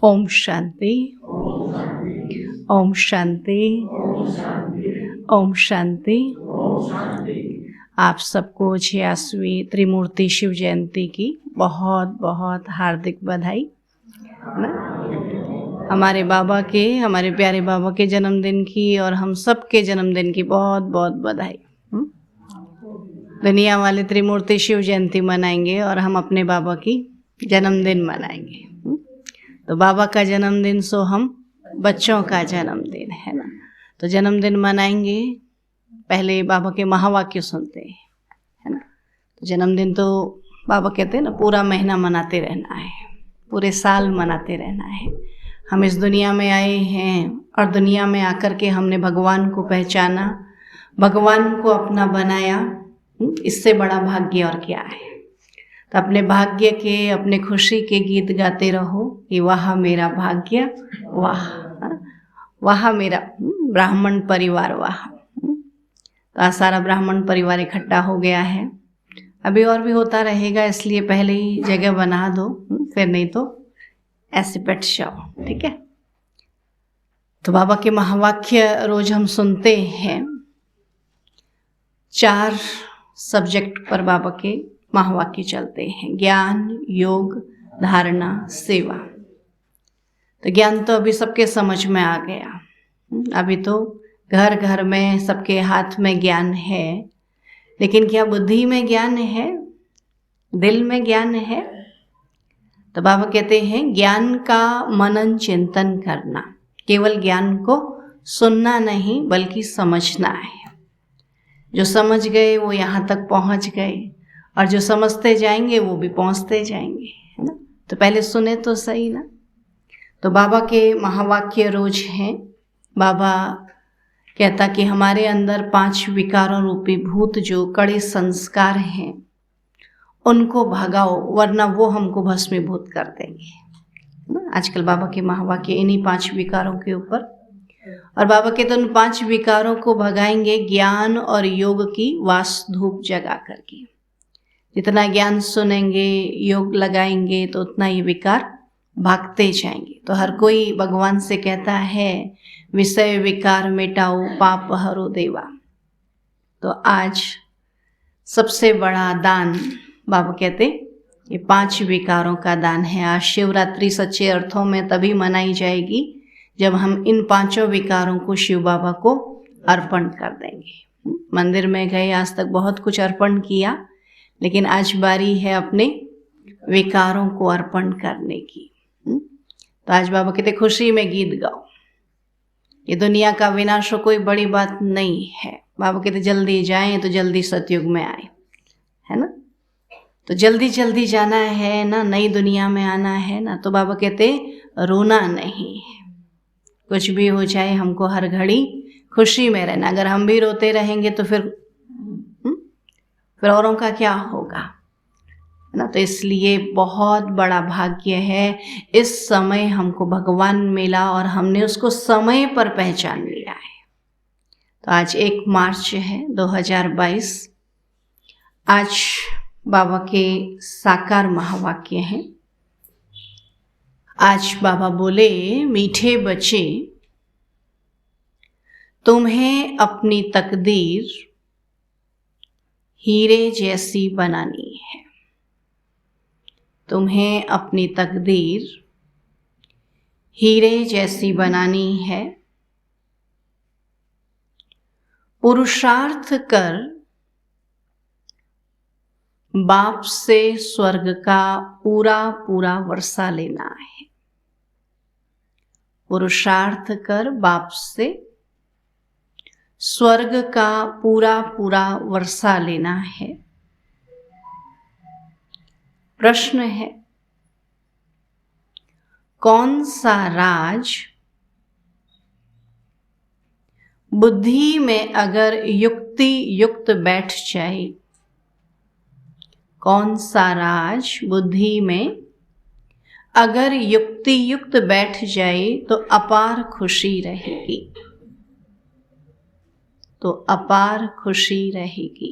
ओम शांति, ओम शांति, ओम शांति। आप सबको 86वीं त्रिमूर्ति शिव जयंती की बहुत बहुत हार्दिक बधाई। हमारे बाबा के, हमारे प्यारे बाबा के जन्मदिन की और हम सब के जन्मदिन की बहुत बहुत बधाई। दुनिया वाले त्रिमूर्ति शिव जयंती मनाएंगे और हम अपने बाबा की जन्मदिन मनाएंगे। तो बाबा का जन्मदिन सो हम बच्चों का जन्मदिन है ना, तो जन्मदिन मनाएंगे। पहले बाबा के महावाक्य सुनते हैं, है ना। तो जन्मदिन तो बाबा कहते हैं ना, पूरा महीना मनाते रहना है, पूरे साल मनाते रहना है। हम इस दुनिया में आए हैं और दुनिया में आकर के हमने भगवान को पहचाना, भगवान को अपना बनाया। इससे बड़ा भाग्य और क्या है। तो अपने भाग्य के, अपने खुशी के गीत गाते रहो कि वाह मेरा भाग्य, वाह वाह मेरा ब्राह्मण परिवार, वाह। तो आज सारा ब्राह्मण परिवार इकट्ठा हो गया है। अभी और भी होता रहेगा, इसलिए पहले ही जगह बना दो, फिर नहीं तो ऐसे बैठ जाओ, ठीक है। तो बाबा के महावाक्य रोज हम सुनते हैं। 4 सब्जेक्ट पर बाबा के महावाक्य चलते हैं: ज्ञान, योग, धारणा, सेवा। तो ज्ञान तो अभी सबके समझ में आ गया। अभी तो घर घर में सबके हाथ में ज्ञान है, लेकिन क्या बुद्धि में ज्ञान है, दिल में ज्ञान है? तो बाबा कहते हैं ज्ञान का मनन चिंतन करना, केवल ज्ञान को सुनना नहीं बल्कि समझना है। जो समझ गए वो यहाँ तक पहुँच गए, और जो समझते जाएंगे वो भी पहुँचते जाएंगे, है ना। तो पहले सुने तो सही ना। तो बाबा के महावाक्य रोज हैं। बाबा कहता कि हमारे अंदर 5 विकारों रूपी भूत जो कड़े संस्कार हैं उनको भगाओ, वरना वो हमको भस्मीभूत कर देंगे। आजकल बाबा के महावाक्य इन्हीं 5 विकारों के ऊपर, और बाबा के तो उन 5 विकारों को भगाएंगे ज्ञान और योग की वास धूप जगा करके। जितना ज्ञान सुनेंगे, योग लगाएंगे, तो उतना ये विकार भागते जाएंगे। तो हर कोई भगवान से कहता है विषय विकार मिटाओ, पाप हरो देवा। तो आज सबसे बड़ा दान बाबा कहते ये 5 विकारों का दान है। आज शिवरात्रि सच्चे अर्थों में तभी मनाई जाएगी जब हम इन 5 विकारों को शिव बाबा को अर्पण कर देंगे। मंदिर में गए, आज तक बहुत कुछ अर्पण किया, लेकिन आज बारी है अपने विकारों को अर्पण करने की। तो आज बाबा कहते खुशी में गीत गाओ। ये दुनिया का विनाश कोई बड़ी बात नहीं है। बाबा कहते जल्दी जाएं तो जल्दी सतयुग में आए, है ना। तो जल्दी जल्दी जाना है ना, नई दुनिया में आना है ना। तो बाबा कहते रोना नहीं है, कुछ भी हो जाए हमको हर घड़ी खुशी में रहना। अगर हम भी रोते रहेंगे तो फिर औरों का क्या होगा, है ना। तो इसलिए बहुत बड़ा भाग्य है, इस समय हमको भगवान मिला और हमने उसको समय पर पहचान लिया है। तो आज 1 मार्च है 2022। आज बाबा के साकार महावाक्य हैं। आज बाबा बोले, मीठे बच्चे, तुम्हें अपनी तकदीर हीरे जैसी बनानी है। तुम्हें अपनी तकदीर हीरे जैसी बनानी है। पुरुषार्थ कर बाप से स्वर्ग का पूरा पूरा वर्षा लेना है। पुरुषार्थ कर बाप से स्वर्ग का पूरा पूरा वर्षा लेना है। प्रश्न है, कौन सा राज बुद्धि में अगर युक्ति युक्त बैठ जाए, कौन सा राज बुद्धि में अगर युक्ति युक्त बैठ जाए तो अपार खुशी रहेगी, तो अपार खुशी रहेगी।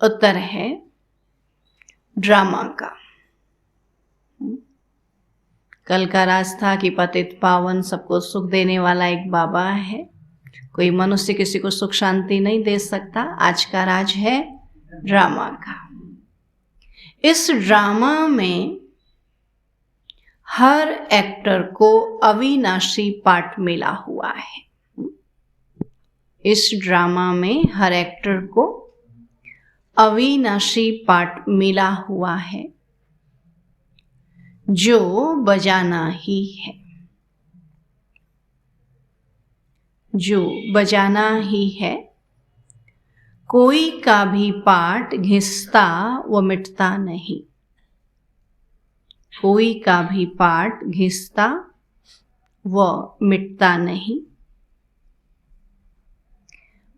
उत्तर है ड्रामा का। कल का राज था कि पतित पावन सबको सुख देने वाला एक बाबा है। कोई मनुष्य किसी को सुख शांति नहीं दे सकता। आज का राज है ड्रामा का। इस ड्रामा में हर एक्टर को अविनाशी पार्ट मिला हुआ है। इस ड्रामा में हर एक्टर को अविनाशी पार्ट मिला हुआ है जो बजाना ही है, जो बजाना ही है। कोई का भी पार्ट घिसता व मिटता नहीं, कोई का भी पार्ट घिसता व मिटता नहीं।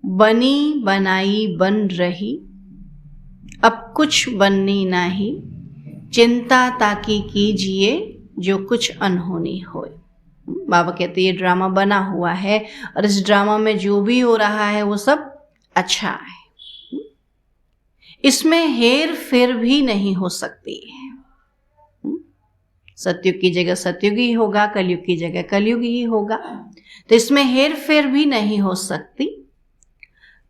बनी बनाई बन रही, अब कुछ बननी नहीं। चिंता ताकि कीजिए जो कुछ अनहोनी होए। बाबा कहते ये ड्रामा बना हुआ है और इस ड्रामा में जो भी हो रहा है वो सब अच्छा है। इसमें हेर फेर भी नहीं हो सकती है। सतयुग की जगह सतयुग ही होगा, कलयुग की जगह कलयुग ही होगा। तो इसमें हेर फेर भी नहीं हो सकती।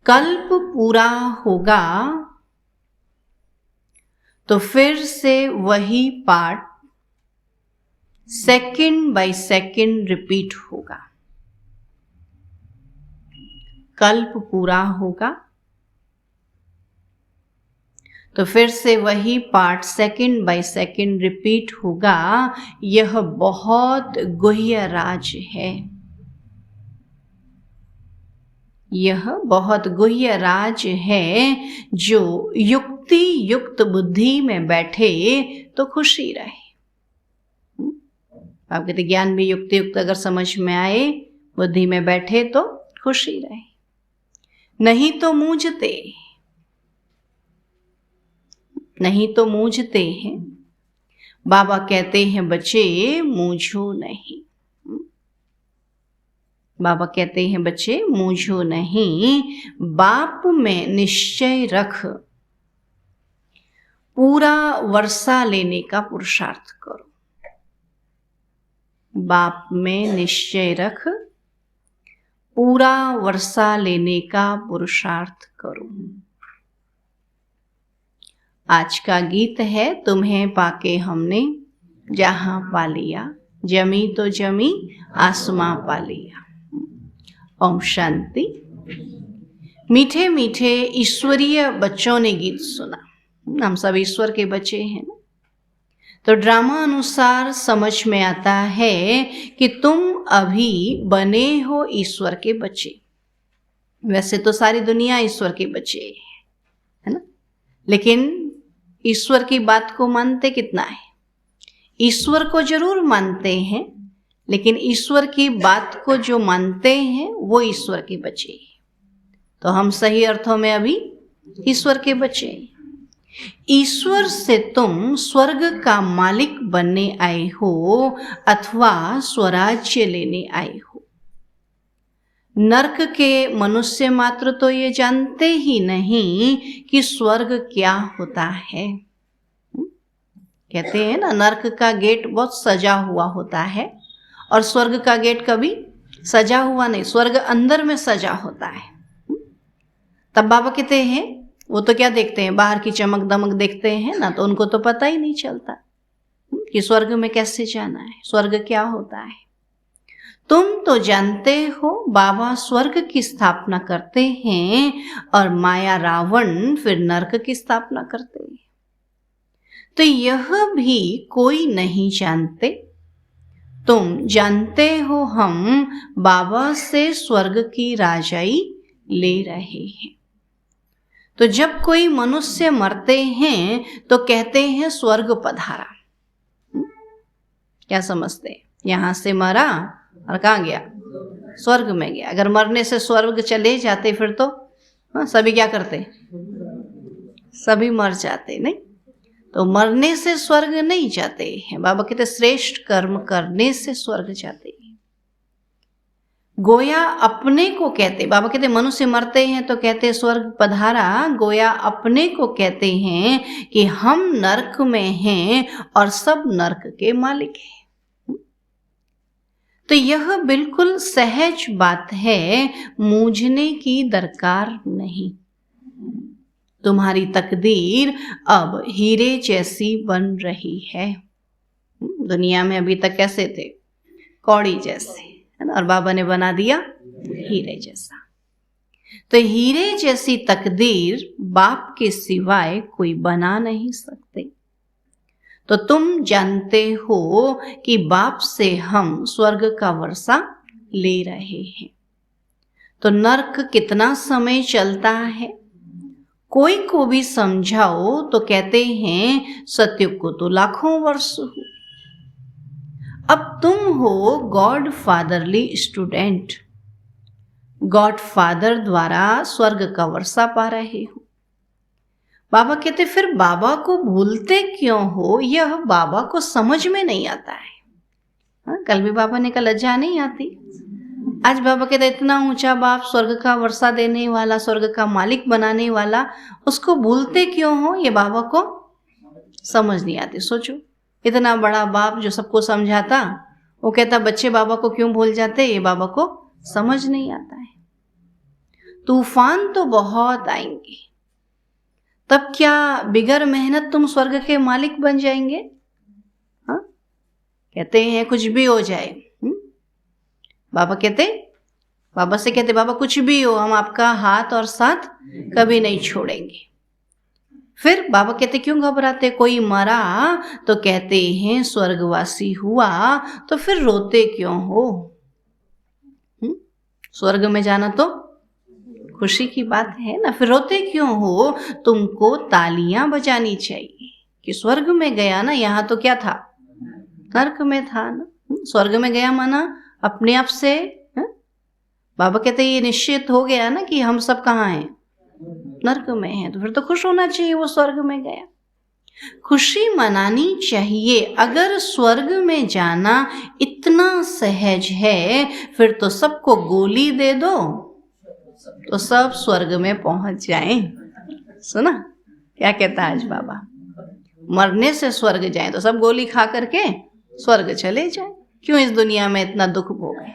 कल्प पूरा होगा तो फिर से वही part second by second repeat होगा। कल्प पूरा होगा तो फिर से वही part second by second repeat होगा। यह बहुत गुह्य राज है, यह बहुत गुह्य राज है। जो युक्ति युक्त बुद्धि में बैठे तो खुशी रहे। आप कहते ज्ञान भी युक्ति युक्त अगर समझ में आए, बुद्धि में बैठे तो खुशी रहे, नहीं तो मूंझते, नहीं तो मूंझते हैं। बाबा कहते हैं बच्चे मूंझो नहीं। बाबा कहते हैं बच्चे मूंझो नहीं। बाप में निश्चय रख, पूरा वर्षा लेने का पुरुषार्थ करो। बाप में निश्चय रख, पूरा वर्षा लेने का पुरुषार्थ करो। आज का गीत है तुम्हें पाके हमने जहां पा लिया, जमी तो जमी आसमां पा लिया। ओम शांति। मीठे मीठे ईश्वरीय बच्चों ने गीत सुना। हम सब ईश्वर के बच्चे हैं ना। तो ड्रामा अनुसार समझ में आता है कि तुम अभी बने हो ईश्वर के बच्चे। वैसे तो सारी दुनिया ईश्वर के बच्चे है ना, लेकिन ईश्वर की बात को मानते कितना है? ईश्वर को जरूर मानते हैं, लेकिन ईश्वर की बात को जो मानते हैं वो ईश्वर के बच्चे हैं। तो हम सही अर्थों में अभी ईश्वर के बच्चे हैं। ईश्वर से तुम स्वर्ग का मालिक बनने आए हो अथवा स्वराज्य लेने आए हो। नरक के मनुष्य मात्र तो ये जानते ही नहीं कि स्वर्ग क्या होता है। कहते हैं ना, नरक का गेट बहुत सजा हुआ होता है और स्वर्ग का गेट कभी सजा हुआ नहीं, स्वर्ग अंदर में सजा होता है। तब बाबा कहते हैं वो तो क्या देखते हैं, बाहर की चमक दमक देखते हैं ना, तो उनको तो पता ही नहीं चलता कि स्वर्ग में कैसे जाना है, स्वर्ग क्या होता है। तुम तो जानते हो बाबा स्वर्ग की स्थापना करते हैं और माया रावण फिर नरक की स्थापना करते हैं। तो यह भी कोई नहीं जानते। तुम जानते हो हम बाबा से स्वर्ग की राजाई ले रहे हैं। तो जब कोई मनुष्य मरते हैं तो कहते हैं स्वर्ग पधारा। क्या समझते हैं? यहां से मरा और कहाँ गया? स्वर्ग में गया। अगर मरने से स्वर्ग चले जाते फिर तो सभी क्या करते? सभी मर जाते, नहीं? तो मरने से स्वर्ग नहीं जाते हैं। बाबा कहते श्रेष्ठ कर्म करने से स्वर्ग जाते हैं। गोया अपने को कहते, बाबा कहते मनुष्य मरते हैं तो कहते स्वर्ग पधारा, गोया अपने को कहते हैं कि हम नरक में हैं और सब नरक के मालिक हैं। तो यह बिल्कुल सहज बात है, मूझने की दरकार नहीं। तुम्हारी तकदीर अब हीरे जैसी बन रही है। दुनिया में अभी तक कैसे थे? कौड़ी जैसे, है ना, और बाबा ने बना दिया हीरे जैसा। तो हीरे जैसी तकदीर बाप के सिवाय कोई बना नहीं सकते। तो तुम जानते हो कि बाप से हम स्वर्ग का वर्षा ले रहे हैं। तो नरक कितना समय चलता है? कोई को भी समझाओ तो कहते हैं सत्युग को तो लाखों वर्ष हो। अब तुम हो God fatherly student, God father द्वारा स्वर्ग का वर्षा पा रहे हो। बाबा कहते फिर बाबा को भूलते क्यों हो? यह बाबा को समझ में नहीं आता है। हाँ, कल भी बाबा ने कहा लज्जा नहीं आती। आज बाबा कहते इतना ऊंचा बाप, स्वर्ग का वर्षा देने वाला, स्वर्ग का मालिक बनाने वाला, उसको भूलते क्यों हो? ये बाबा को समझ नहीं आती। सोचो, इतना बड़ा बाप जो सबको समझाता, वो कहता बच्चे बाबा को क्यों भूल जाते? ये बाबा को समझ नहीं आता है। तूफान तो बहुत आएंगे, तब क्या बिगर मेहनत तुम स्वर्ग के मालिक बन जाएंगे? हाँ, कहते हैं कुछ भी हो जाए। बाबा कहते, बाबा से कहते बाबा कुछ भी हो, हम आपका हाथ और साथ कभी नहीं छोड़ेंगे। फिर बाबा कहते क्यों घबराते? कोई मरा तो कहते हैं स्वर्गवासी हुआ, तो फिर रोते क्यों हो? स्वर्ग में जाना तो खुशी की बात है ना, फिर रोते क्यों हो? तुमको तालियां बजानी चाहिए कि स्वर्ग में गया ना। यहाँ तो क्या था? नरक में था ना। स्वर्ग में गया माना अपने आप से। बाबा कहते ये निश्चित हो गया ना कि हम सब कहाँ हैं? नरक में हैं, तो फिर तो खुश होना चाहिए वो स्वर्ग में गया। खुशी मनानी चाहिए। अगर स्वर्ग में जाना इतना सहज है, फिर तो सबको गोली दे दो तो सब स्वर्ग में पहुंच जाएं। सुना क्या कहता है आज बाबा? मरने से स्वर्ग जाएं तो सब गोली खा करके स्वर्ग चले जाएं। क्यों इस दुनिया में इतना दुख भोगे?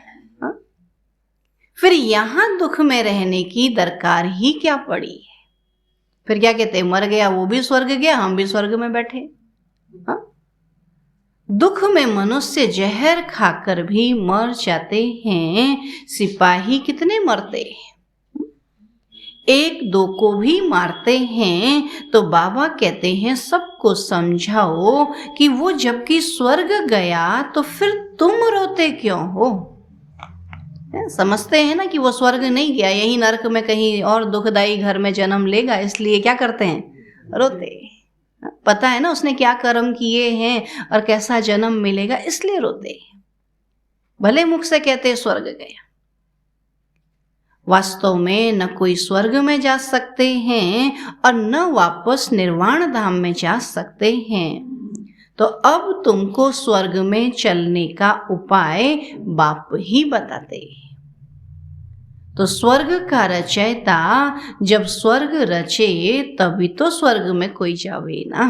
फिर यहां दुख में रहने की दरकार ही क्या पड़ी है? फिर क्या कहते हैं, मर गया वो भी स्वर्ग गया, हम भी स्वर्ग में बैठे। हाँ? दुख में मनुष्य जहर खाकर भी मर जाते हैं। सिपाही कितने मरते हैं? एक दो को भी मारते हैं। तो बाबा कहते हैं सबको समझाओ कि वो जबकि स्वर्ग गया तो फिर तुम रोते क्यों हो? समझते हैं ना कि वो स्वर्ग नहीं गया, यही नरक में कहीं और दुखदाई घर में जन्म लेगा, इसलिए क्या करते हैं? रोते। पता है ना उसने क्या कर्म किए हैं और कैसा जन्म मिलेगा, इसलिए रोते। भले मुख से कहते स्वर्ग गया, वास्तव में न कोई स्वर्ग में जा सकते हैं और न वापस निर्वाण धाम में जा सकते हैं। तो अब तुमको स्वर्ग में चलने का उपाय बाप ही बताते हैं। तो स्वर्ग का रचयिता जब स्वर्ग रचे तभी तो स्वर्ग में कोई जावे ना।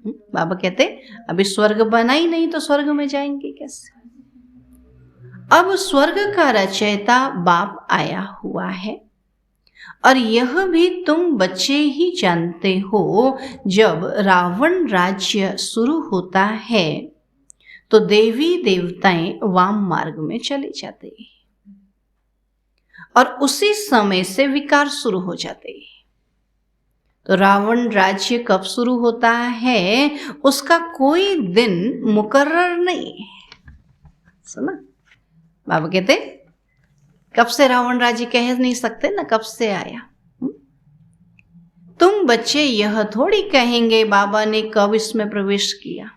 बाबा कहते अभी स्वर्ग बना ही नहीं तो स्वर्ग में जाएंगे कैसे? अब स्वर्ग का रचयिता बाप आया हुआ है और यह भी तुम बच्चे ही जानते हो। जब रावण राज्य शुरू होता है तो देवी देवताएं वाम मार्ग में चले जाते हैं और उसी समय से विकार शुरू हो जाते हैं। तो रावण राज्य कब शुरू होता है उसका कोई दिन मुकर्रर नहीं है। सुना बाबा कहते कब से रावण राज्य कह नहीं सकते ना, कब से आया। तुम बच्चे यह थोड़ी कहेंगे बाबा ने कब इसमें प्रवेश किया।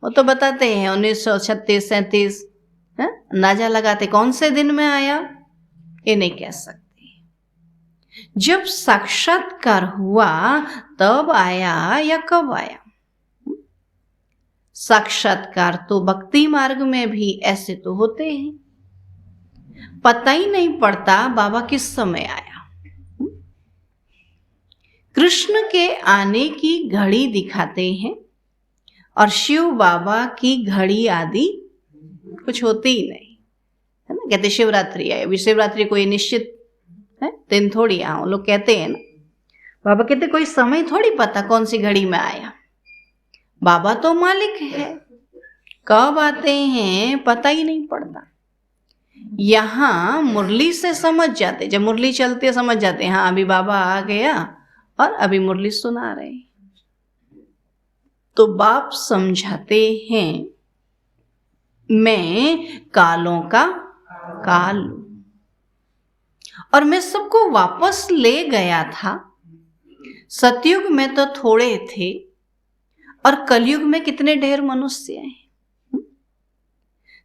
वो तो बताते हैं 1936-37 अंदाजा लगाते कौन से दिन में आया, ये नहीं कह सकते। जब साक्षात्कार हुआ तब आया या कब आया? साक्षात्कार तो भक्ति मार्ग में भी ऐसे तो होते हैं। पता ही नहीं पड़ता बाबा किस समय आया। कृष्ण के आने की घड़ी दिखाते हैं और शिव बाबा की घड़ी आदि कुछ होती ही नहीं, है ना। कहते शिवरात्रि है, अभी शिवरात्रि कोई निश्चित है दिन थोड़ी, हाँ लोग कहते हैं ना। बाबा कहते कोई समय थोड़ी पता कौन सी घड़ी में आया। बाबा तो मालिक है, कब आते हैं पता ही नहीं पड़ता। यहाँ मुरली से समझ जाते, जब मुरली चलती है समझ जाते हैं हाँ अभी बाबा आ गया और अभी मुरली सुना रहे। तो बाप समझाते हैं मैं कालों का काल और मैं सबको वापस ले गया था। सतयुग में तो थोड़े थे और कलयुग में कितने ढेर मनुष्य हैं।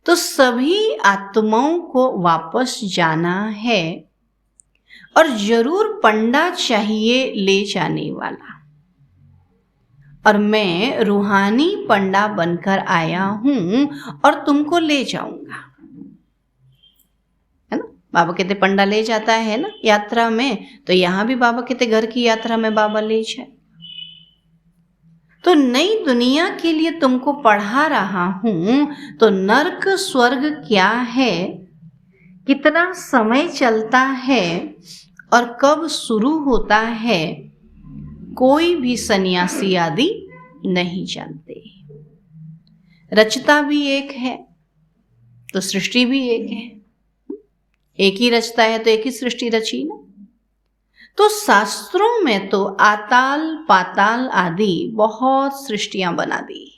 तो सभी आत्माओं को वापस जाना है और जरूर पंडा चाहिए ले जाने वाला। और मैं रूहानी पंडा बनकर आया हूं और तुमको ले जाऊंगा, है ना। बाबा कहते पंडा ले जाता है ना यात्रा में, तो यहां भी बाबा कहते घर की यात्रा में बाबा ले जाए। तो नई दुनिया के लिए तुमको पढ़ा रहा हूं। तो नर्क स्वर्ग क्या है, कितना समय चलता है और कब शुरू होता है, कोई भी सन्यासी आदि नहीं जानते। रचता भी एक है तो सृष्टि भी एक है। एक ही रचता है तो एक ही सृष्टि रची ना। तो शास्त्रों में तो आताल पाताल आदि बहुत सृष्टियां बना दी,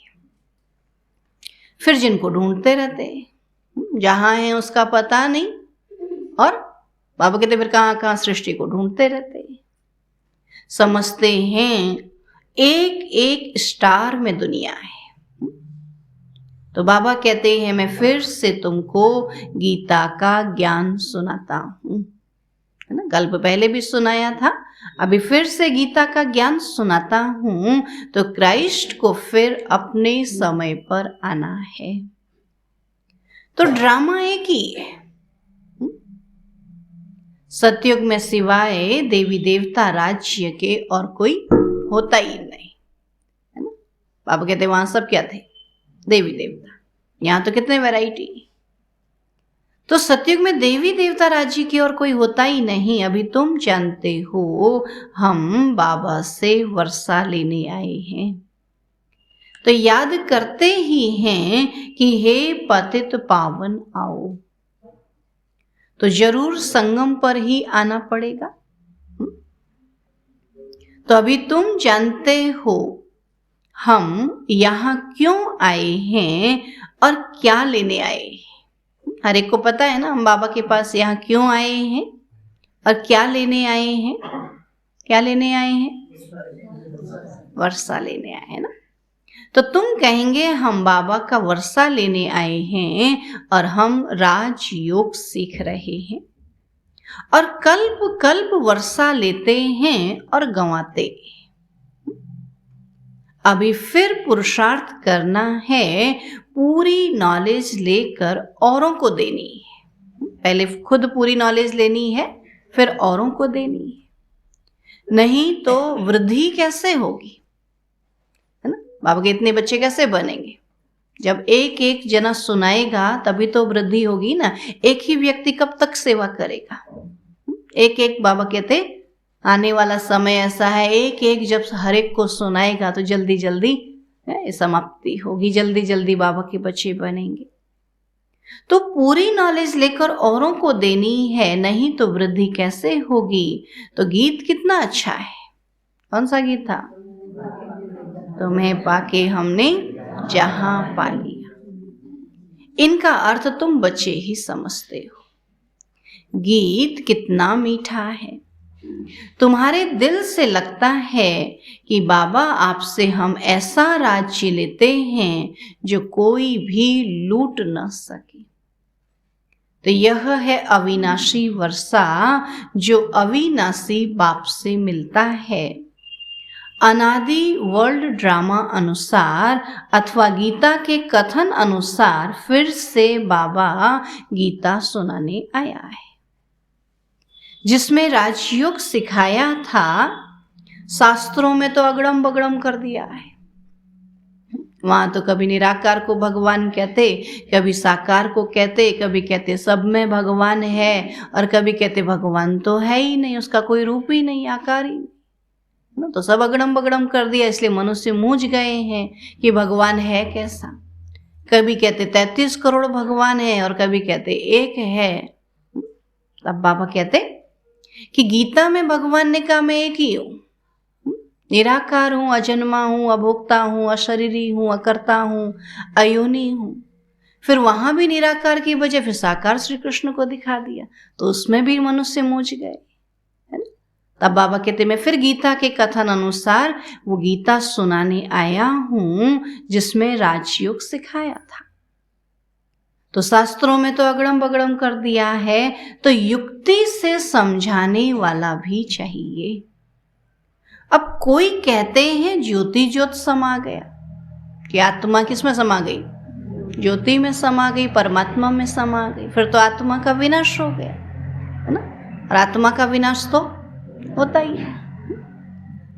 फिर जिनको ढूंढते रहते, जहां है उसका पता नहीं, और बाबा कहते फिर कहां कहां सृष्टि को ढूंढते रहते। समझते हैं एक एक स्टार में दुनिया है। तो बाबा कहते हैं मैं फिर से तुमको गीता का ज्ञान सुनाता हूं, है ना। कल पहले भी सुनाया था, अभी फिर से गीता का ज्ञान सुनाता हूं। तो क्राइस्ट को फिर अपने समय पर आना है। तो ड्रामा एक ही है। सतयुग में सिवाय देवी देवता राज्य के और कोई होता ही नहीं, है ना। बाबा कहते वहां सब क्या थे, देवी देवता। यहां तो कितने वैरायटी। तो सतयुग में देवी देवता राज्य की और कोई होता ही नहीं। अभी तुम जानते हो हम बाबा से वर्षा लेने आए हैं, तो याद करते ही हैं कि हे पतित पावन आओ। तो जरूर संगम पर ही आना पड़ेगा। तो अभी तुम जानते हो हम यहाँ क्यों आए हैं और क्या लेने आए हैं। हर एक को पता है ना हम बाबा के पास यहाँ क्यों आए हैं और क्या लेने आए हैं। क्या लेने आए हैं, वर्षा लेने आए हैं ना। तो तुम कहेंगे हम बाबा का वर्षा लेने आए हैं और हम राजयोग सीख रहे हैं और कल्प कल्प वर्षा लेते हैं और गंवाते। अभी फिर पुरुषार्थ करना है, पूरी नॉलेज लेकर औरों को देनी है। पहले खुद पूरी नॉलेज लेनी है, फिर औरों को देनी है। नहीं तो वृद्धि कैसे होगी, है ना। बाबा के इतने बच्चे कैसे बनेंगे। जब एक एक जना सुनाएगा तभी तो वृद्धि होगी ना। एक ही व्यक्ति कब तक सेवा करेगा। एक एक बाबा कहते आने वाला समय ऐसा है, एक एक जब हर एक को सुनाएगा तो जल्दी जल्दी समाप्ति होगी, जल्दी जल्दी बाबा के बच्चे बनेंगे। तो पूरी नॉलेज लेकर औरों को देनी है, नहीं तो वृद्धि कैसे होगी। तो गीत कितना अच्छा है, कौन सा गीत था, तुम्हें पाके हमने जहां पा लिया। इनका अर्थ तुम बच्चे ही समझते हो। गीत कितना मीठा है, तुम्हारे दिल से लगता है कि बाबा आपसे हम ऐसा राज्य लेते हैं जो कोई भी लूट न सके। तो यह है अविनाशी वर्षा जो अविनाशी बाप से मिलता है। अनादि वर्ल्ड ड्रामा अनुसार अथवा गीता के कथन अनुसार फिर से बाबा गीता सुनाने आया है, जिसमें राजयोग सिखाया था, शास्त्रों में तो अगड़म बगड़म कर दिया है। वहां तो कभी निराकार को भगवान कहते, कभी साकार को कहते, कभी कहते सब में भगवान है, और कभी कहते भगवान तो है ही नहीं, उसका कोई रूप ही नहीं, आकार ही नहीं। तो सब अगड़म बगड़म कर दिया, इसलिए मनुष्य मूझ गए हैं कि भगवान है कैसा। कभी कहते 33 करोड़ भगवान है, और कभी कहते एक है। तब बाबा कहते कि गीता में भगवान ने कहा मैं एक ही हूं, निराकार हूं, अजन्मा हूं, अभोक्ता हूं, अशरीरी हूं, अकर्ता हूं, अयोनि हूं। फिर वहां भी निराकार की बजाय फिर साकार श्री कृष्ण को दिखा दिया, तो उसमें भी मनुष्य मूझ गए, है ना। तब बाबा कहते मैं फिर गीता के कथन अनुसार वो गीता सुनाने आया हूं जिसमें राजयोग सिखाया था। तो शास्त्रों में तो अगड़म बगड़म कर दिया है, तो युक्ति से समझाने वाला भी चाहिए। अब कोई कहते हैं ज्योति ज्योत समा गया, कि आत्मा किस में समा गई, ज्योति में समा गई, परमात्मा में समा गई, फिर तो आत्मा का विनाश हो गया, है ना। और आत्मा का विनाश तो होता ही है।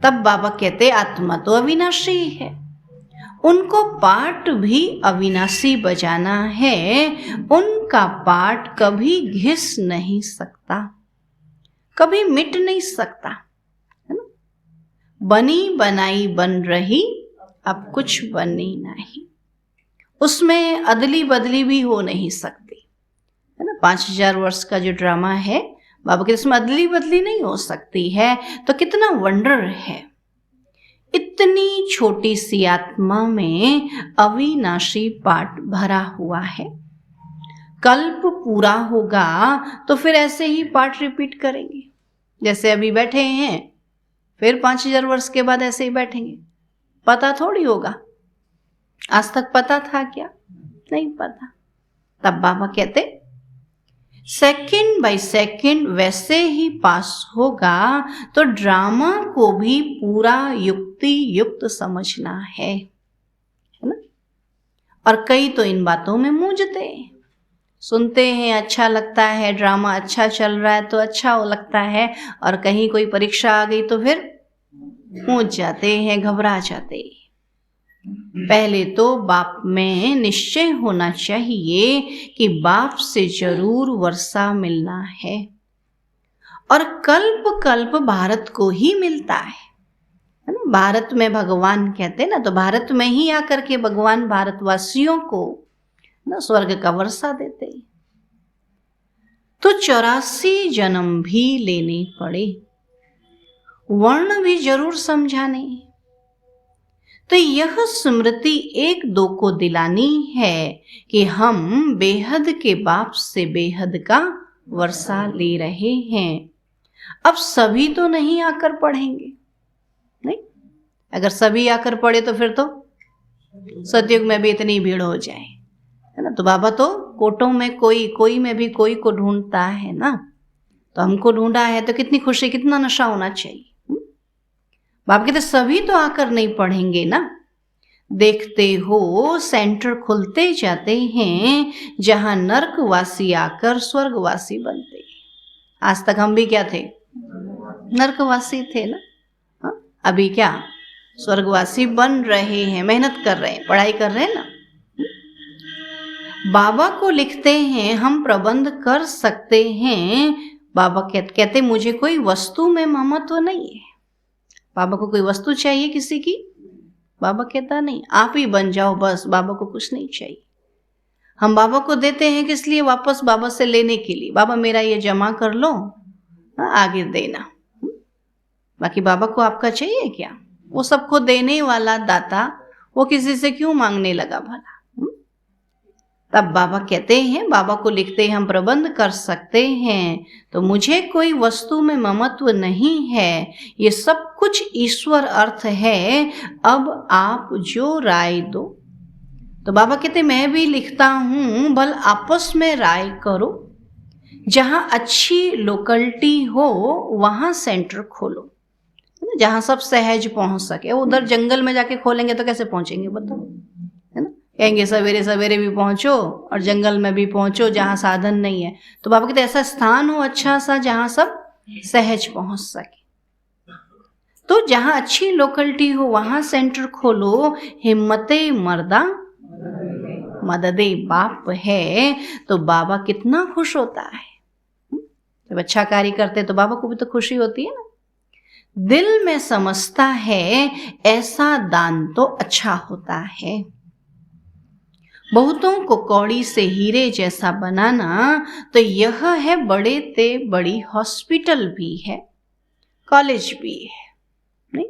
तब बाबा कहते आत्मा तो अविनाशी है, उनको पाठ भी अविनाशी बजाना है, उनका पाठ कभी घिस नहीं सकता, कभी मिट नहीं सकता, है ना। बनी बनाई बन रही, अब कुछ बनी नहीं, उसमें अदली बदली भी हो नहीं सकती, है ना। 5000 वर्ष का जो ड्रामा है बाबा के, इसमें अदली बदली नहीं हो सकती है। तो कितना वंडर है, इतनी छोटी सी आत्मा में अविनाशी पाठ भरा हुआ है। कल्प पूरा होगा तो फिर ऐसे ही पाठ रिपीट करेंगे, जैसे अभी बैठे हैं, फिर 5000 वर्ष के बाद ऐसे ही बैठेंगे। पता थोड़ी होगा, आज तक पता था क्या, नहीं पता। तब बाबा कहते सेकंड बाय सेकंड वैसे ही पास होगा, तो ड्रामा को भी पूरा युक्ति युक्त समझना है ना। और कई तो इन बातों में मूंझते हैं, सुनते हैं अच्छा लगता है, ड्रामा अच्छा चल रहा है तो अच्छा वो लगता है, और कहीं कोई परीक्षा आ गई तो फिर मूंझ जाते हैं, घबरा जाते हैं। पहले तो बाप में निश्चय होना चाहिए कि बाप से जरूर वर्षा मिलना है, और कल्प कल्प भारत को ही मिलता है ना। भारत में भगवान कहते ना, तो भारत में ही आकर के भगवान भारतवासियों को ना स्वर्ग का वर्षा देते। तो 84 जन्म भी लेने पड़े, वर्ण भी जरूर समझाने। तो यह स्मृति एक दो को दिलानी है कि हम बेहद के बाप से बेहद का वर्षा ले रहे हैं। अब सभी तो नहीं आकर पढ़ेंगे, नहीं, अगर सभी आकर पढ़े तो फिर तो सतयुग में भी इतनी भीड़ हो जाए, है ना। तो बाबा तो कोटों में कोई में भी कोई को ढूंढता है ना, तो हमको ढूंढा है तो कितनी खुशी, कितना नशा होना चाहिए। बाबा कहते सभी तो आकर नहीं पढ़ेंगे ना। देखते हो सेंटर खुलते जाते हैं, जहां नरकवासी आकर स्वर्गवासी बनते हैं। आज तक हम भी क्या थे, नरकवासी थे ना। हा? अभी क्या स्वर्गवासी बन रहे हैं, मेहनत कर रहे हैं, पढ़ाई कर रहे हैं ना। बाबा को लिखते हैं हम प्रबंध कर सकते हैं। बाबा कहते मुझे कोई वस्तु में ममत्व नहीं है। बाबा को कोई वस्तु चाहिए किसी की, बाबा कहता नहीं, आप ही बन जाओ बस, बाबा को कुछ नहीं चाहिए। हम बाबा को देते हैं किस लिए, वापस बाबा से लेने के लिए। बाबा मेरा ये जमा कर लो, आगे देना। बाकी बाबा को आपका चाहिए क्या, वो सबको देने वाला दाता, वो किसी से क्यों मांगने लगा भला। तब बाबा कहते हैं, बाबा को लिखते हैं हम प्रबंध कर सकते हैं, तो मुझे कोई वस्तु में ममत्व नहीं है, ये सब कुछ ईश्वर अर्थ है, अब आप जो राय दो। तो बाबा कहते मैं भी लिखता हूं, बल आपस में राय करो, जहां अच्छी लोकेलिटी हो वहां सेंटर खोलो। जहाँ सब सहज पहुंच सके। उधर जंगल में जाके खोलेंगे तो कैसे पहुंचेंगे बताओ, है ना। कहेंगे सवेरे सवेरे भी पहुंचो और जंगल में भी पहुंचो जहाँ साधन नहीं है। तो बाबा कहते ऐसा स्थान हो अच्छा सा जहाँ सब सहज पहुंच सके। तो जहाँ अच्छी लोकेलिटी हो वहां सेंटर खोलो। हिम्मते मर्दा मददे बाप है तो बाबा कितना खुश होता है। जब अच्छा कार्य करते तो बाबा को भी तो खुशी होती है ना। दिल में समझता है ऐसा दान तो अच्छा होता है। बहुतों को कौड़ी से हीरे जैसा बनाना तो यह है बड़े ते बड़ी हॉस्पिटल भी है, कॉलेज भी है। नहीं,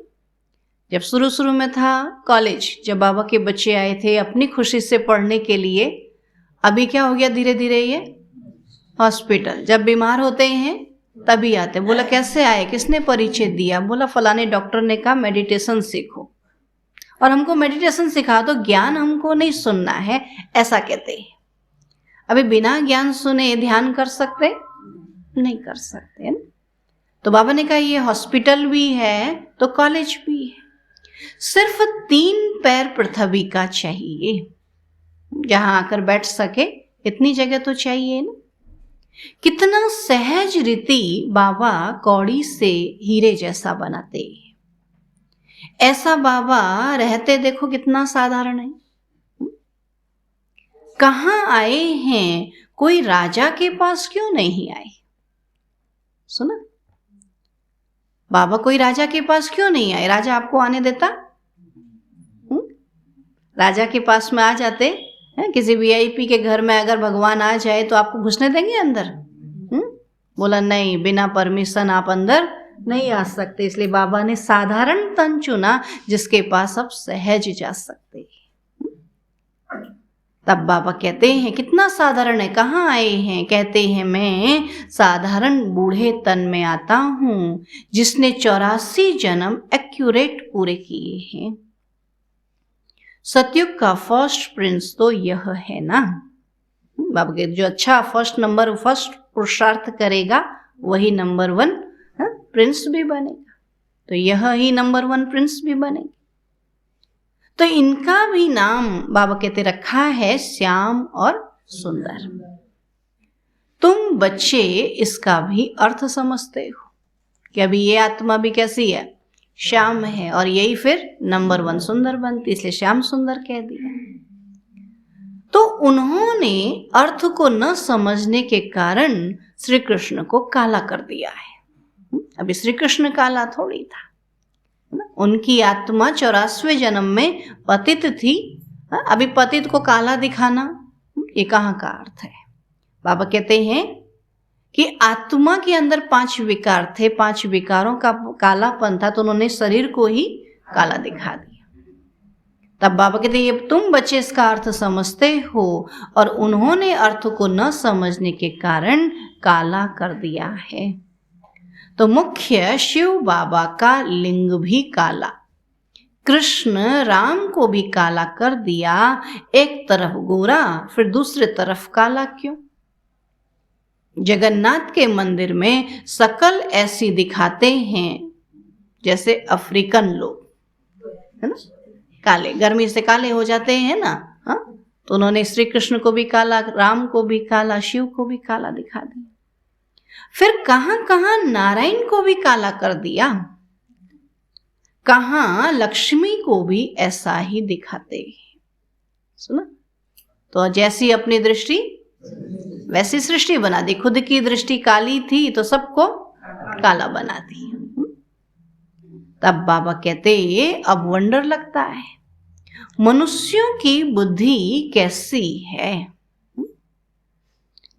जब शुरू शुरू में था कॉलेज, जब बाबा के बच्चे आए थे अपनी खुशी से पढ़ने के लिए, अभी क्या हो गया धीरे धीरे ये हॉस्पिटल। जब बीमार होते हैं तभी आते। बोला कैसे आए, किसने परिचय दिया? बोला फलाने डॉक्टर ने कहा मेडिटेशन सीखो। और हमको मेडिटेशन सिखा तो ज्ञान हमको नहीं सुनना है, ऐसा कहते हैं। अभी बिना ज्ञान सुने ध्यान कर सकते? नहीं कर सकते ना। तो बाबा ने कहा ये हॉस्पिटल भी है तो कॉलेज भी है। सिर्फ 3 पैर पृथ्वी का चाहिए, जहां आकर बैठ सके इतनी जगह तो चाहिए ना। कितना सहज रीति बाबा कौड़ी से हीरे जैसा बनाते हैं। ऐसा बाबा रहते देखो कितना साधारण है। कहां आए हैं, कोई राजा के पास क्यों नहीं आए? सुना, बाबा कोई राजा के पास क्यों नहीं आए? राजा आपको आने देता? राजा के पास में आ जाते हैं। किसी वीआईपी के घर में अगर भगवान आ जाए तो आपको घुसने देंगे अंदर? बोला नहीं, बिना परमिशन आप अंदर नहीं आ सकते। इसलिए बाबा ने साधारण तन चुना जिसके पास आप सहज जा सकते हैं। तब बाबा कहते हैं कितना साधारण है। कहाँ आए हैं? कहते हैं मैं साधारण बूढ़े तन में आता हूँ जिसने 84 जन्म एक्यूरेट पूरे किए हैं। सतयुग का फर्स्ट प्रिंस तो यह है ना। बाबा के जो अच्छा फर्स्ट पुरुषार्थ करेगा वही नंबर 1 प्रिंस भी बनेगा। तो यह ही नंबर 1 प्रिंस भी बनेगा। तो इनका भी नाम बाबा कहते रखा है श्याम और सुंदर। तुम बच्चे इसका भी अर्थ समझते हो कि अभी ये आत्मा भी कैसी है? श्याम है, और यही फिर नंबर 1 सुंदर बनती, इसलिए श्याम सुंदर कह दिया। तो उन्होंने अर्थ को न समझने के कारण श्री कृष्ण को काला कर दिया है। अभी श्री कृष्ण काला थोड़ी था, उनकी आत्मा 84वें जन्म में पतित थी। अभी पतित को काला दिखाना ये कहाँ का अर्थ है? बाबा कहते हैं कि आत्मा के अंदर 5 विकार थे, 5 विकारों का कालापन था, तो उन्होंने शरीर को ही काला दिखा दिया। तब बाबा कहते हैं ये तुम बच्चे इसका अर्थ समझते हो, और उन्होंने अर्थ को न समझने के कारण काला कर दिया है। तो मुख्य शिव बाबा का लिंग भी काला, कृष्ण राम को भी काला कर दिया। एक तरफ गोरा फिर दूसरे तरफ काला क्यों? जगन्नाथ के मंदिर में शकल ऐसी दिखाते हैं जैसे अफ्रीकन लोग, है ना, काले, गर्मी से काले हो जाते हैं ना। हाँ, तो उन्होंने श्री कृष्ण को भी काला, राम को भी काला, शिव को भी काला दिखा दिया। फिर कहां कहां नारायण को भी काला कर दिया, कहां लक्ष्मी को भी ऐसा ही दिखाते हैं। सुना, तो जैसी अपनी दृष्टि वैसी सृष्टि बना दी। खुद की दृष्टि काली थी तो सबको काला बना दी। तब बाबा कहते ये अब वंडर लगता है मनुष्यों की बुद्धि कैसी है।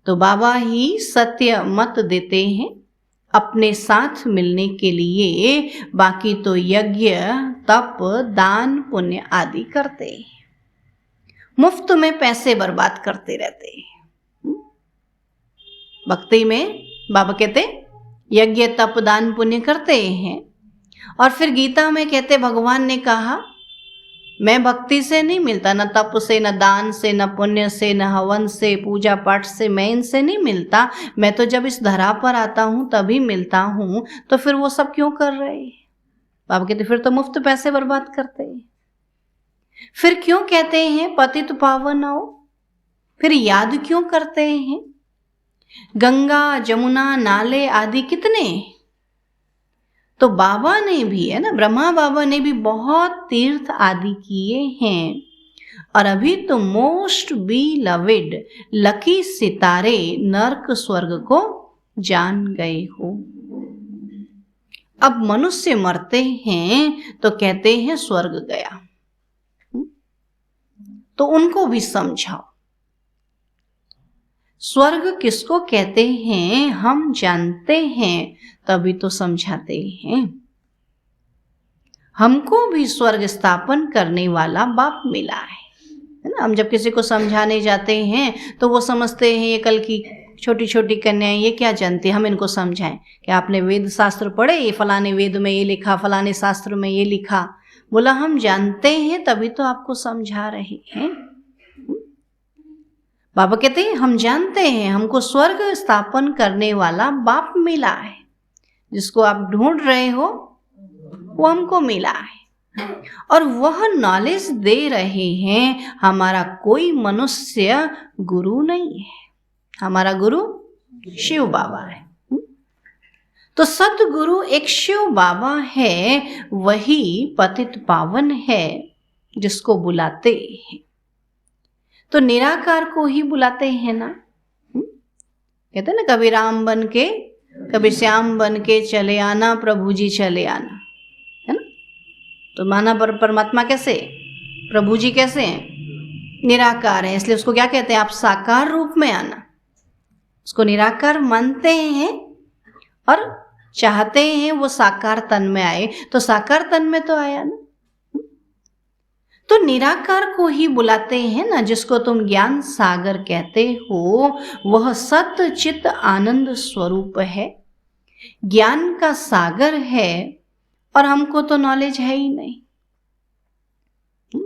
तो बाबा ही सत्य मत देते हैं अपने साथ मिलने के लिए, बाकी तो यज्ञ तप दान पुण्य आदि करते हैं, मुफ्त में पैसे बर्बाद करते रहते हैं। भक्ति में बाबा कहते यज्ञ तप दान पुण्य करते हैं, और फिर गीता में कहते भगवान ने कहा मैं भक्ति से नहीं मिलता, न तप से, न दान से, न पुण्य से, न हवन से, पूजा पाठ से, मैं इनसे नहीं मिलता। मैं तो जब इस धरा पर आता हूं तभी मिलता हूं। तो फिर वो सब क्यों कर रहे हैं? बाबा कहते फिर तो मुफ्त पैसे बर्बाद करते हैं। फिर क्यों कहते हैं पतित पावन आओ? फिर याद क्यों करते हैं? गंगा जमुना नाले आदि कितने, तो बाबा ने भी, है ना, ब्रह्मा बाबा ने भी बहुत तीर्थ आदि किए हैं। और अभी तो मोस्ट बीलवेड लकी सितारे नर्क स्वर्ग को जान गए हो। अब मनुष्य मरते हैं तो कहते हैं स्वर्ग गया, तो उनको भी समझाओ स्वर्ग किसको कहते हैं हम जानते हैं, तभी तो समझाते हैं। हमको भी स्वर्ग स्थापन करने वाला बाप मिला है ना। हम जब किसी को समझाने जाते हैं तो वो समझते हैं ये कल की छोटी छोटी कन्याएं ये क्या जानती, हम इनको समझाएं कि आपने वेद शास्त्र पढ़े, ये फलाने वेद में ये लिखा, फलाने शास्त्र में ये लिखा। बोला हम जानते हैं तभी तो आपको समझा रहे हैं। बाबा कहते हैं हम जानते हैं, हमको स्वर्ग स्थापन करने वाला बाप मिला है, जिसको आप ढूंढ रहे हो वो हमको मिला है। और वह नॉलेज दे रहे हैं। हमारा कोई मनुष्य गुरु नहीं है, हमारा गुरु शिव बाबा है। तो सतगुरु एक शिव बाबा है, वही पतित पावन है जिसको बुलाते हैं। तो निराकार को ही बुलाते हैं ना। कहते हैं ना, कभी राम बन के कभी श्याम बन के चले आना, प्रभु जी चले आना, है ना। तो माना परमात्मा कैसे, प्रभु जी कैसे हैं, निराकार है, इसलिए उसको क्या कहते हैं, आप साकार रूप में आना। उसको निराकार मानते हैं और चाहते हैं वो साकार तन में आए, तो साकार तन में तो आया ना। तो निराकार को ही बुलाते हैं ना, जिसको तुम ज्ञान सागर कहते हो। वह सत चित आनंद स्वरूप है, ज्ञान का सागर है। और हमको तो नॉलेज है ही नहीं।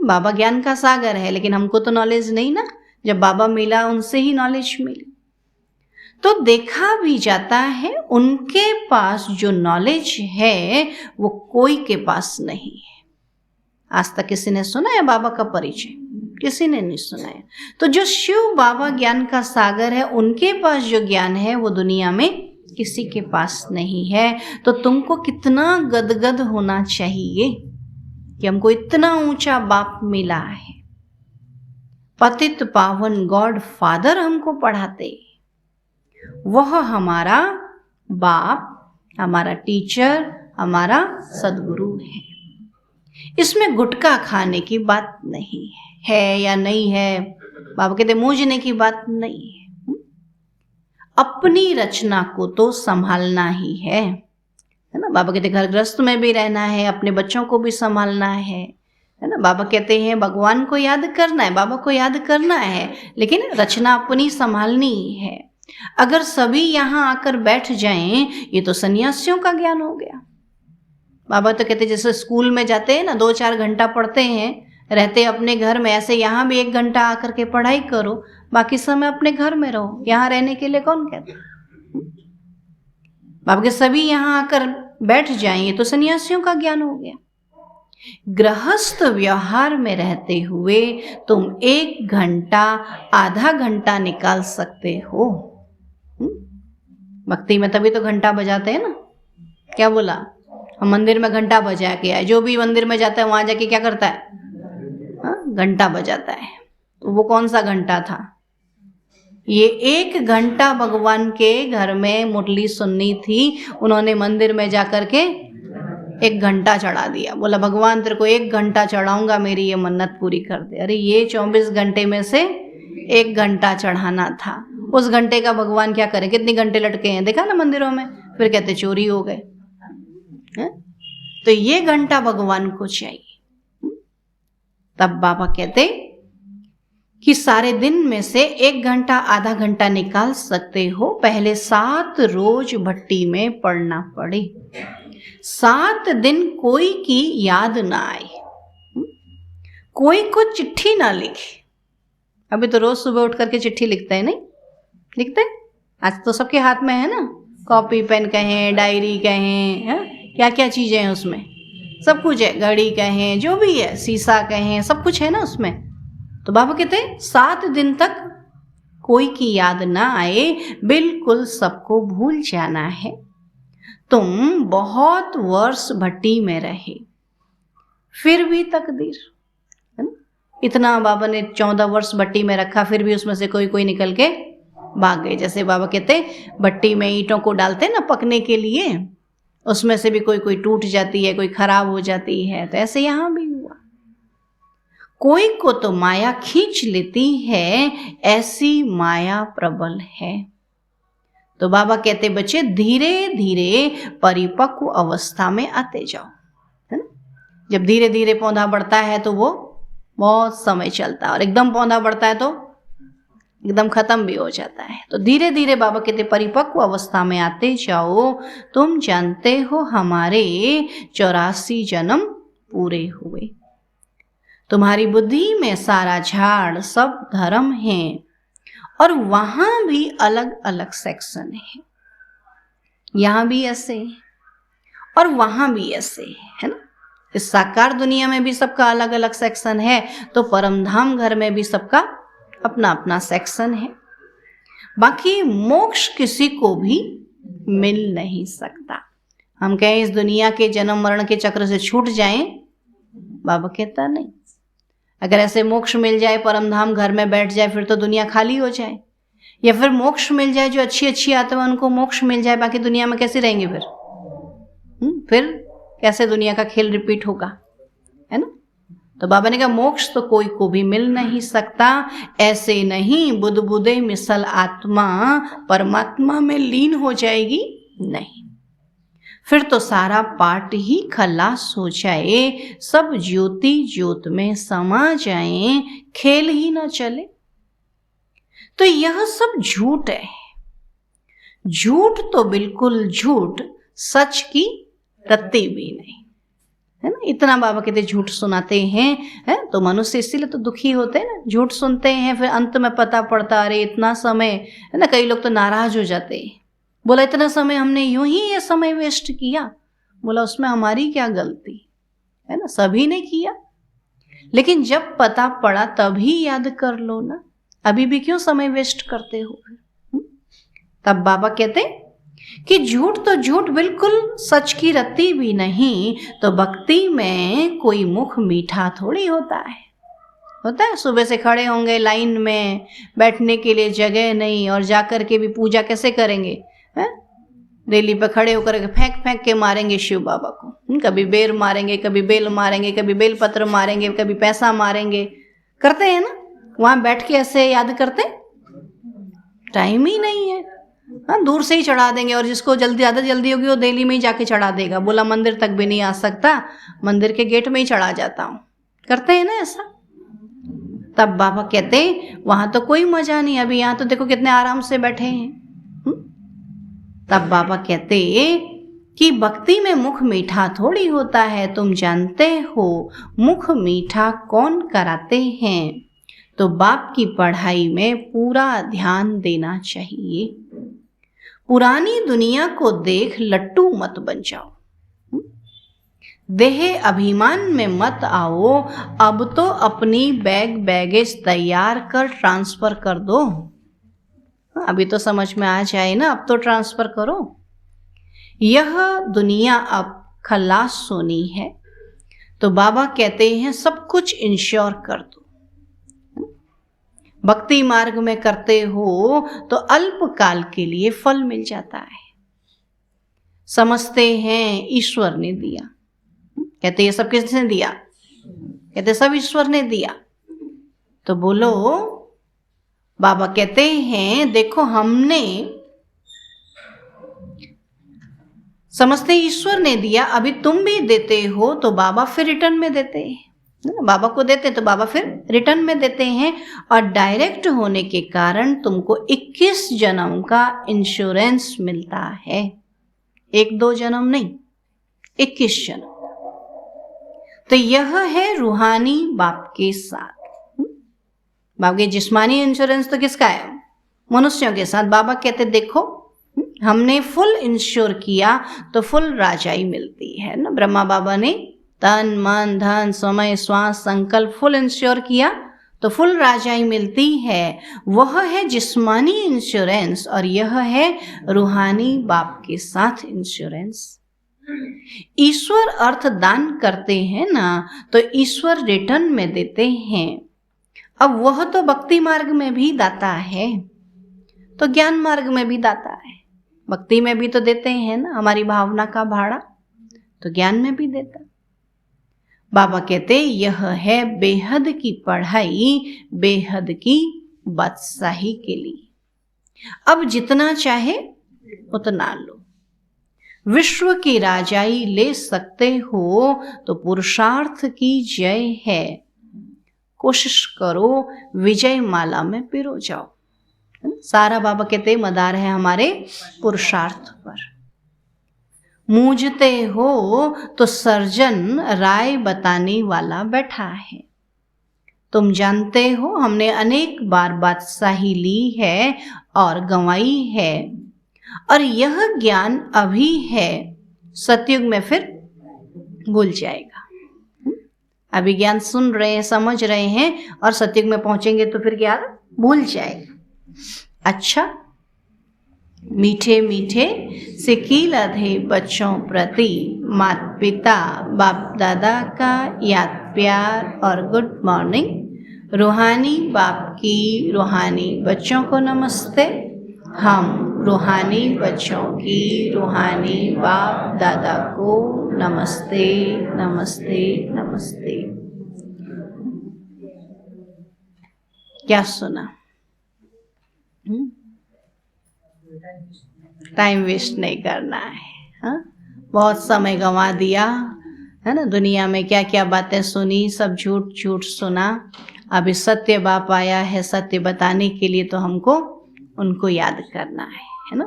बाबा ज्ञान का सागर है, लेकिन हमको तो नॉलेज नहीं ना। जब बाबा मिला उनसे ही नॉलेज मिली। तो देखा भी जाता है उनके पास जो नॉलेज है वो कोई के पास नहीं है। आज तक किसी ने सुना है बाबा का परिचय? किसी ने नहीं सुना है। तो जो शिव बाबा ज्ञान का सागर है, उनके पास जो ज्ञान है वो दुनिया में किसी के पास नहीं है। तो तुमको कितना गदगद होना चाहिए कि हमको इतना ऊंचा बाप मिला है। पतित पावन गॉड फादर हमको पढ़ाते, वह हमारा बाप, हमारा टीचर, हमारा सदगुरु है। इसमें गुटखा खाने की बात नहीं है या नहीं है, बाबा कहते मूझने की बात नहीं है। अपनी रचना को तो संभालना ही है ना। बाबा कहते घर गृहस्थ में भी रहना है, अपने बच्चों को भी संभालना है ना। बाबा कहते हैं भगवान को याद करना है, बाबा को याद करना है, लेकिन रचना अपनी संभालनी है। अगर सभी यहाँ आकर बैठ जाएं, ये तो सन्यासियों का ज्ञान हो गया। बाबा तो कहते जैसे स्कूल में जाते हैं ना, 2-4 घंटा पढ़ते हैं, रहते अपने घर में, ऐसे यहाँ भी 1 घंटा आकर के पढ़ाई करो, बाकी समय अपने घर में रहो। यहाँ रहने के लिए कौन कहता? बाबा के सभी यहाँ आकर बैठ जाएंगे तो सन्यासियों का ज्ञान हो गया। गृहस्थ व्यवहार में रहते हुए तुम 1 घंटा, आधा घंटा निकाल सकते हो। भक्ति में तभी तो घंटा बजाते हैं ना। क्या बोला? हम मंदिर में घंटा बजा के आए। जो भी मंदिर में जाता है वहां जाके क्या करता है? घंटा बजाता है। तो वो कौन सा घंटा था? ये 1 घंटा भगवान के घर में मुरली सुननी थी, उन्होंने मंदिर में जाकर के 1 घंटा चढ़ा दिया। बोला भगवान तेरे को 1 घंटा चढ़ाऊंगा, मेरी ये मन्नत पूरी कर दे। अरे ये 24 घंटे में से 1 घंटा चढ़ाना था। उस घंटे का भगवान क्या करें? कितने घंटे लटके हैं देखा ना मंदिरों में, फिर कहते चोरी हो गए। तो ये घंटा भगवान को चाहिए। तब बाबा कहते कि सारे दिन में से 1 घंटा, आधा घंटा निकाल सकते हो। पहले 7 रोज भट्टी में पड़ना पड़े, 7 दिन कोई की याद ना आए, कोई को चिट्ठी ना लिखे। अभी तो रोज सुबह उठ करके चिट्ठी लिखते हैं, नहीं लिखते? आज तो सबके हाथ में है ना, कॉपी पेन कहें, डायरी कहें, क्या क्या चीजें हैं उसमें, सब कुछ है, घड़ी कहें जो भी है, शीशा कहें, सब कुछ है ना उसमें। तो बाबा कहते 7 दिन तक कोई की याद ना आए, बिल्कुल सबको भूल जाना है। तुम बहुत वर्ष भट्टी में रहे, फिर भी तकदीर, है ना, इतना बाबा ने 14 वर्ष भट्टी में रखा, फिर भी उसमें से कोई कोई निकल के भाग गए। जैसे बाबा कहते भट्टी में ईंटों को डालते ना पकने के लिए, उसमें से भी कोई कोई टूट जाती है, कोई खराब हो जाती है। तो ऐसे यहाँ भी हुआ, कोई को तो माया खींच लेती है, ऐसी माया प्रबल है। तो बाबा कहते बच्चे धीरे धीरे परिपक्व अवस्था में आते जाओ, है ना। जब धीरे धीरे पौधा बढ़ता है तो वो बहुत समय चलता है, और एकदम पौधा बढ़ता है तो एकदम खत्म भी हो जाता है। तो धीरे धीरे बाबा कहते परिपक्व अवस्था में आते जाओ। तुम जानते हो हमारे 84 जन्म पूरे हुए। तुम्हारी बुद्धि में सारा झाड़ सब धर्म है, और वहां भी अलग अलग सेक्शन है। यहां भी ऐसे और वहां भी ऐसे, है ना। इस साकार दुनिया में भी सबका अलग अलग सेक्शन है, तो परमधाम घर में भी सबका अपना अपना सेक्शन है। बाकी मोक्ष किसी को भी मिल नहीं सकता। हम कहें इस दुनिया के जन्म मरण के चक्र से छूट जाएं, बाबा कहता नहीं। अगर ऐसे मोक्ष मिल जाए, परमधाम घर में बैठ जाए, फिर तो दुनिया खाली हो जाए। या फिर मोक्ष मिल जाए, जो अच्छी अच्छी आत्मा उनको मोक्ष मिल जाए, बाकी दुनिया में कैसे रहेंगे फिर कैसे दुनिया का खेल रिपीट होगा, है ना। तो बाबा ने कहा मोक्ष तो कोई को भी मिल नहीं सकता। ऐसे नहीं बुदबुदे मिसल आत्मा परमात्मा में लीन हो जाएगी, नहीं, फिर तो सारा पाठ ही खलास हो जाए, सब ज्योति ज्योत में समा जाए, खेल ही ना चले। तो यह सब झूठ है। झूठ तो बिल्कुल झूठ, सच की रत्ती भी नहीं, है ना। इतना बाबा कहते झूठ सुनाते हैं, है तो मनुष्य इसीलिए तो दुखी होते हैं ना। झूठ सुनते हैं, फिर अंत में पता पड़ता अरे इतना समय, है ना। कई लोग तो नाराज हो जाते हैं, बोला इतना समय हमने यूं ही ये समय वेस्ट किया। बोला उसमें हमारी क्या गलती, है ना, सभी ने किया। लेकिन जब पता पड़ा तभी याद कर लो ना, अभी भी क्यों समय वेस्ट करते हो। तब बाबा कहते कि झूठ तो झूठ, बिल्कुल सच की रत्ती भी नहीं। तो भक्ति में कोई मुख मीठा थोड़ी होता है। सुबह से खड़े होंगे लाइन में, बैठने के लिए जगह नहीं, और जाकर के भी पूजा कैसे करेंगे, रेली पे खड़े होकर फेंक फेंक के मारेंगे शिव बाबा को। कभी बेर मारेंगे, कभी बेल मारेंगे, कभी बेल पत्र मारेंगे, कभी पैसा मारेंगे, करते हैं ना। वहां बैठ के ऐसे याद करते, टाइम ही नहीं है। हाँ, दूर से ही चढ़ा देंगे, और जिसको ज़्यादा जल्दी होगी वो दिल्ली में ही जाके चढ़ा देगा। बोला मंदिर तक भी नहीं आ सकता, मंदिर के गेट में ही चढ़ा जाता हूँ। करते हैं ना ऐसा। तब बाबा कहते वहां तो कोई मजा नहीं, अभी यहाँ तो देखो कितने आराम से बैठे हैं। तब बाबा कहते कि भक्ति में मुख मीठा थोड़ी होता है। तुम जानते हो मुख मीठा कौन कराते हैं। तो बाप की पढ़ाई में पूरा ध्यान देना चाहिए। पुरानी दुनिया को देख लट्टू मत बन जाओ, देह अभिमान में मत आओ। अब तो अपनी बैगेज तैयार कर ट्रांसफर कर दो। अभी तो समझ में आ जाए ना, अब तो ट्रांसफर करो। यह दुनिया अब खलास सोनी है। तो बाबा कहते हैं सब कुछ इंश्योर कर दो। भक्ति मार्ग में करते हो तो अल्प काल के लिए फल मिल जाता है। समझते हैं ईश्वर ने दिया, कहते ये सब किसने दिया, कहते सब ईश्वर ने दिया। तो बोलो बाबा कहते हैं देखो हमने समझते ईश्वर ने दिया, अभी तुम भी देते हो तो बाबा फिर रिटर्न में देते हैं। बाबा को देते तो बाबा फिर रिटर्न में देते हैं। और डायरेक्ट होने के कारण तुमको 21 जन्म का इंश्योरेंस मिलता है। 1-2 जन्म नहीं, 21 जन्म। तो यह है रूहानी बाप के साथ। बाप के जिस्मानी इंश्योरेंस तो किसका है, मनुष्यों के साथ। बाबा कहते देखो हमने फुल इंश्योर किया तो फुल राजाई मिलती है ना। ब्रह्मा बाबा ने तन मन धन समय श्वास संकल्प फुल इंश्योर किया तो फुल राजाई मिलती है। वह है जिस्मानी इंश्योरेंस और यह है रूहानी बाप के साथ इंश्योरेंस। ईश्वर अर्थ दान करते हैं ना, तो ईश्वर रिटर्न में देते हैं। अब वह तो भक्ति मार्ग में भी दाता है, तो ज्ञान मार्ग में भी दाता है। भक्ति में भी तो देते हैं ना हमारी भावना का भाड़ा, तो ज्ञान में भी देता। बाबा कहते यह है बेहद की पढ़ाई, बेहद की बादशाही के लिए। अब जितना चाहे उतना लो, विश्व की राजाई ले सकते हो तो पुरुषार्थ की जय है। कोशिश करो विजय माला में पिरो जाओ। सारा बाबा कहते मदार है हमारे पुरुषार्थ पर। मूझते हो तो सर्जन राय बताने वाला बैठा है। तुम जानते हो हमने अनेक बार बादशाही ली है और गंवाई है, और यह ज्ञान अभी है, सतयुग में फिर भूल जाएगा। अभी ज्ञान सुन रहे हैं, समझ रहे हैं, और सतयुग में पहुंचेंगे तो फिर ज्ञान भूल जाएगा। अच्छा, मीठे मीठे सिकील अधे बच्चों प्रति माता पिता बाप दादा का याद प्यार और गुड मॉर्निंग। रूहानी बाप की रूहानी बच्चों को नमस्ते। हम रूहानी बच्चों की रूहानी बाप दादा को नमस्ते नमस्ते नमस्ते। क्या सुना? टाइम वेस्ट नहीं करना है। हाँ, बहुत समय गंवा दिया है ना, दुनिया में क्या क्या बातें सुनी, सब झूठ झूठ सुना। अभी सत्य बाप आया है सत्य बताने के लिए, तो हमको उनको याद करना है ना।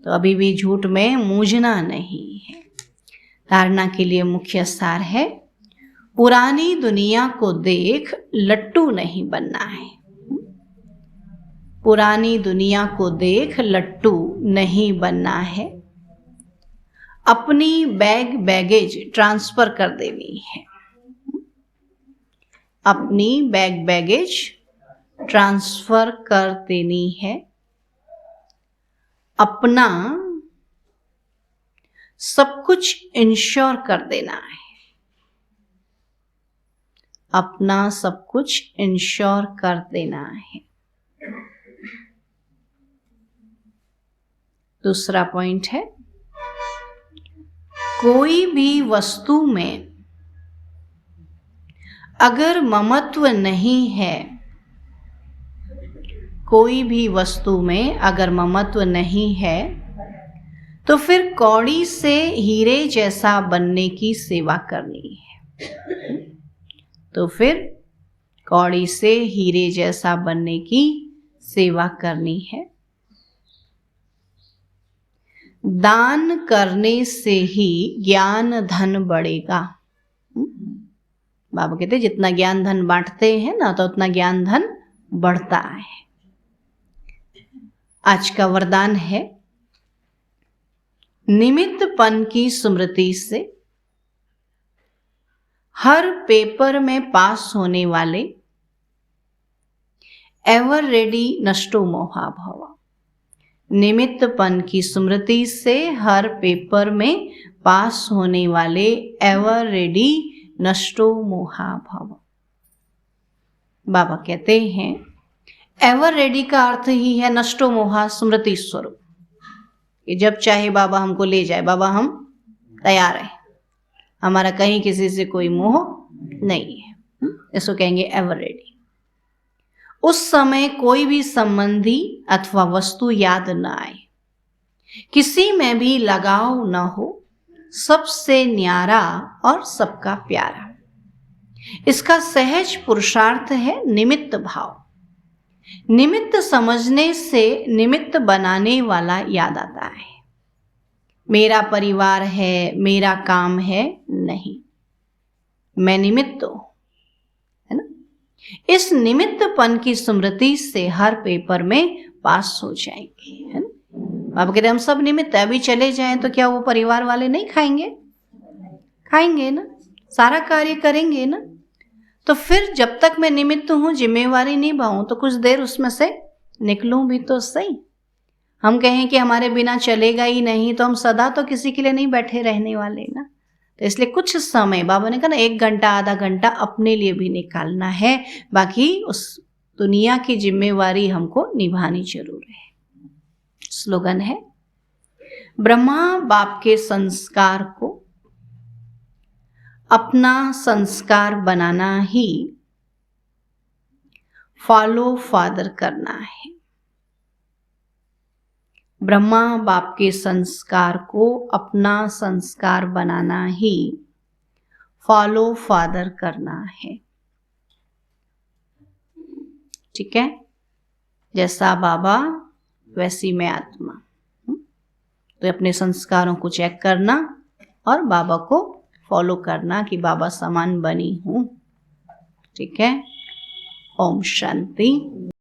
तो अभी भी झूठ में मूझना नहीं है। धारणा के लिए मुख्य सार है, पुरानी दुनिया को देख लट्टू नहीं बनना है। पुरानी दुनिया को देख लट्टू नहीं बनना है। अपनी बैगेज ट्रांसफर कर देनी है। अपनी बैगेज ट्रांसफर कर देनी है। अपना सब कुछ इंश्योर कर देना है। अपना सब कुछ इंश्योर कर देना है। दूसरा पॉइंट है, कोई भी वस्तु में अगर ममत्व नहीं है, कोई भी वस्तु में अगर ममत्व नहीं है, तो फिर कौड़ी से हीरे जैसा बनने की सेवा करनी है। तो फिर कौड़ी से हीरे जैसा बनने की सेवा करनी है। दान करने से ही ज्ञान धन बढ़ेगा। बाबा कहते जितना ज्ञान धन बांटते हैं ना, तो उतना ज्ञान धन बढ़ता है। आज का वरदान है, निमित्तपन की स्मृति से हर पेपर में पास होने वाले एवर रेडी नष्टो मोहा भवा। निमित्तपन की स्मृति से हर पेपर में पास होने वाले एवर रेडी नष्टो मोहा भव। बाबा कहते हैं एवर रेडी का अर्थ ही है नष्टो मोहा स्मृति स्वरूप। कि जब चाहे बाबा हमको ले जाए, बाबा हम तैयार हैं, हमारा कहीं किसी से कोई मोह नहीं है, इसको कहेंगे एवर रेडी। उस समय कोई भी संबंधी अथवा वस्तु याद न आए, किसी में भी लगाव न हो, सबसे न्यारा और सबका प्यारा। इसका सहज पुरुषार्थ है निमित्त भाव। निमित्त समझने से निमित्त बनाने वाला याद आता है। मेरा परिवार है, मेरा काम है, नहीं, मैं निमित्त हूं, है ना। इस निमित्तपन की स्मृति से हर पेपर में पास हो जाएंगे, है ना। बाबा कहते हम सब निमित्त है, अभी चले जाएं तो क्या वो परिवार वाले नहीं खाएंगे? खाएंगे ना, सारा कार्य करेंगे ना, तो फिर जब तक मैं निमित्त हूँ, जिम्मेवारी निभाऊं, तो कुछ देर उसमें से निकलूं भी तो सही। हम कहें कि हमारे बिना चलेगा ही नहीं, तो हम सदा तो किसी के लिए नहीं बैठे रहने वाले ना। तो इसलिए कुछ समय, बाबा ने कहा ना, 1 घंटा आधा घंटा अपने लिए भी निकालना है। बाकी उस दुनिया की जिम्मेवारी हमको निभानी जरूर है। स्लोगन है, ब्रह्मा बाप के संस्कार को अपना संस्कार बनाना ही फॉलो फादर करना है। ब्रह्मा बाप के संस्कार को अपना संस्कार बनाना ही फॉलो फादर करना है। ठीक है, जैसा बाबा वैसी मैं आत्मा। तो अपने संस्कारों को चेक करना और बाबा को फॉलो करना कि बाबा समान बनी हूं। ठीक है, ओम शांति।